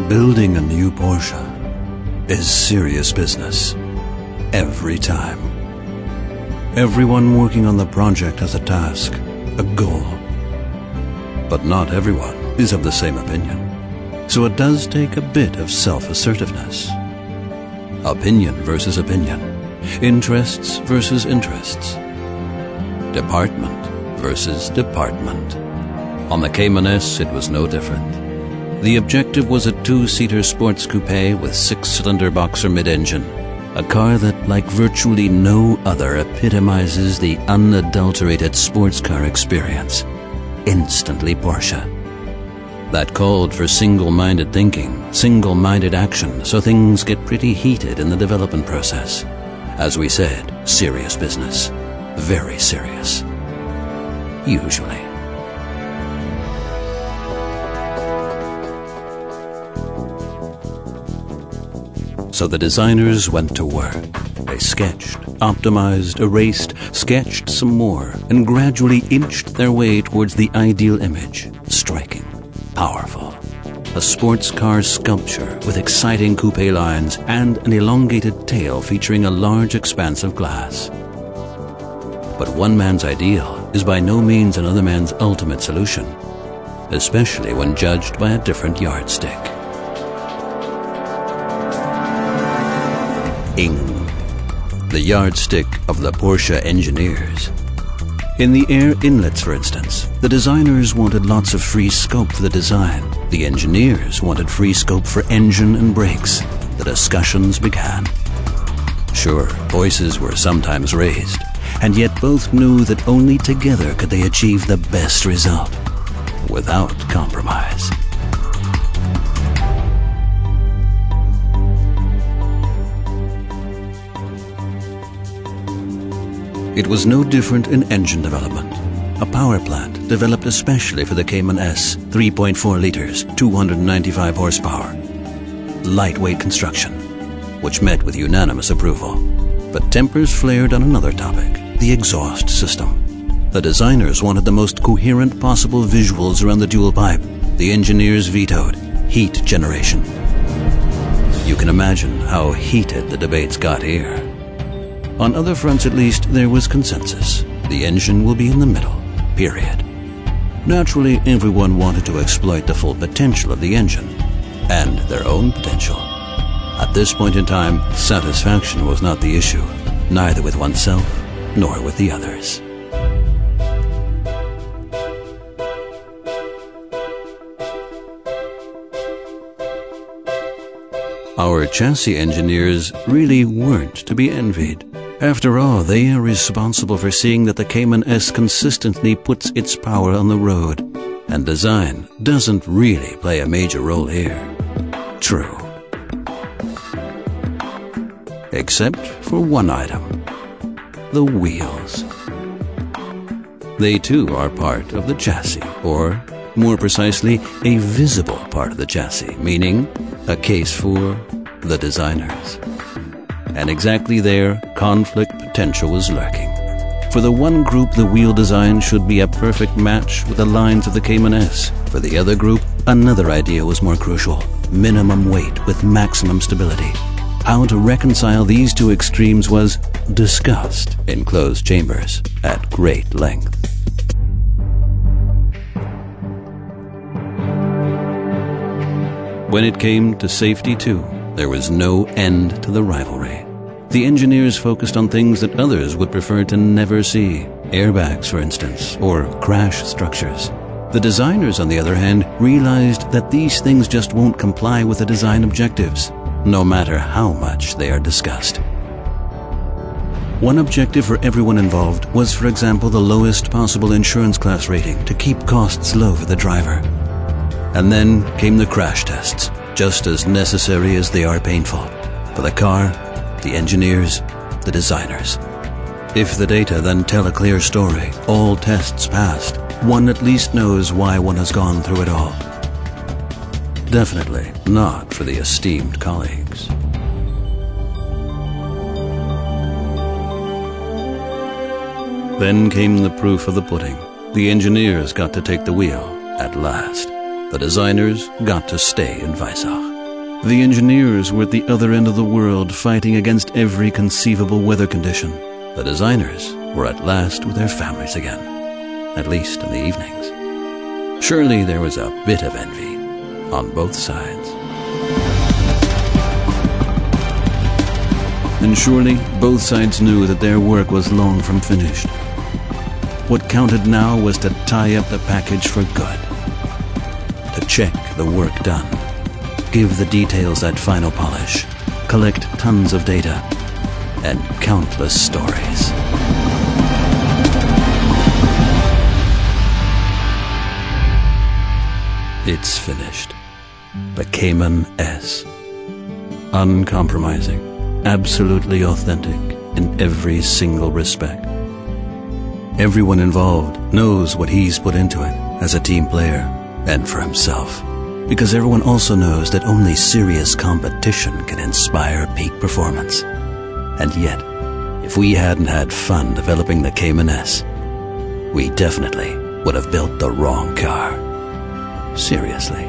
Building a new Porsche is serious business every time. Everyone working on the project has a task, a goal. But not everyone is of the same opinion. So it does take a bit of self-assertiveness. Opinion versus opinion. Interests versus interests. Department versus department. On the Cayman S, it was no different. The objective was a two-seater sports coupe with six-cylinder boxer mid-engine. A car that, like virtually no other, epitomizes the unadulterated sports car experience. Instantly Porsche. That called for single-minded thinking, single-minded action, so things get pretty heated in the development process. As we said, serious business. Very serious. Usually. So the designers went to work. They sketched, optimized, erased, sketched some more, and gradually inched their way towards the ideal image. Striking, powerful. A sports car sculpture with exciting coupe lines and an elongated tail featuring a large expanse of glass. But one man's ideal is by no means another man's ultimate solution, especially when judged by a different yardstick. The yardstick of the Porsche engineers. In the air inlets, for instance, the designers wanted lots of free scope for the design. The engineers wanted free scope for engine and brakes. The discussions began. Sure, voices were sometimes raised, and yet both knew that only together could they achieve the best result, without compromise. It was no different in engine development. A power plant developed especially for the Cayman S, 3.4 liters, 295 horsepower. Lightweight construction, which met with unanimous approval. But tempers flared on another topic, the exhaust system. The designers wanted the most coherent possible visuals around the dual pipe. The engineers vetoed heat generation. You can imagine how heated the debates got here. On other fronts, at least, there was consensus. The engine will be in the middle, period. Naturally, everyone wanted to exploit the full potential of the engine, and their own potential. At this point in time, satisfaction was not the issue, neither with oneself nor with the others. Our chassis engineers really weren't to be envied. After all, they are responsible for seeing that the Cayman S consistently puts its power on the road, and design doesn't really play a major role here. True. Except for one item: the wheels. They too are part of the chassis, or, more precisely, a visible part of the chassis, meaning a case for the designers. And exactly there, conflict potential was lurking. For the one group, the wheel design should be a perfect match with the lines of the Cayman S. For the other group, another idea was more crucial: minimum weight with maximum stability. How to reconcile these two extremes was discussed in closed chambers at great length. When it came to safety too, there was no end to the rivalry. The engineers focused on things that others would prefer to never see. Airbags, for instance, or crash structures. The designers, on the other hand, realized that these things just won't comply with the design objectives, no matter how much they are discussed. One objective for everyone involved was, for example, the lowest possible insurance class rating to keep costs low for the driver. And then came the crash tests, just as necessary as they are painful. For the car, the engineers, the designers. If the data then tell a clear story, all tests passed, one at least knows why one has gone through it all. Definitely not for the esteemed colleagues. Then came the proof of the pudding. The engineers got to take the wheel, at last. The designers got to stay in Weissach. The engineers were at the other end of the world fighting against every conceivable weather condition. The designers were at last with their families again, at least in the evenings. Surely there was a bit of envy on both sides. And surely both sides knew that their work was long from finished. What counted now was to tie up the package for good, to check the work done, give the details that final polish, collect tons of data, and countless stories. It's finished. The Cayman S. Uncompromising, absolutely authentic in every single respect. Everyone involved knows what he's put into it as a team player and for himself, because everyone also knows that only serious competition can inspire peak performance. And yet, if we hadn't had fun developing the Cayman S, we definitely would have built the wrong car. Seriously.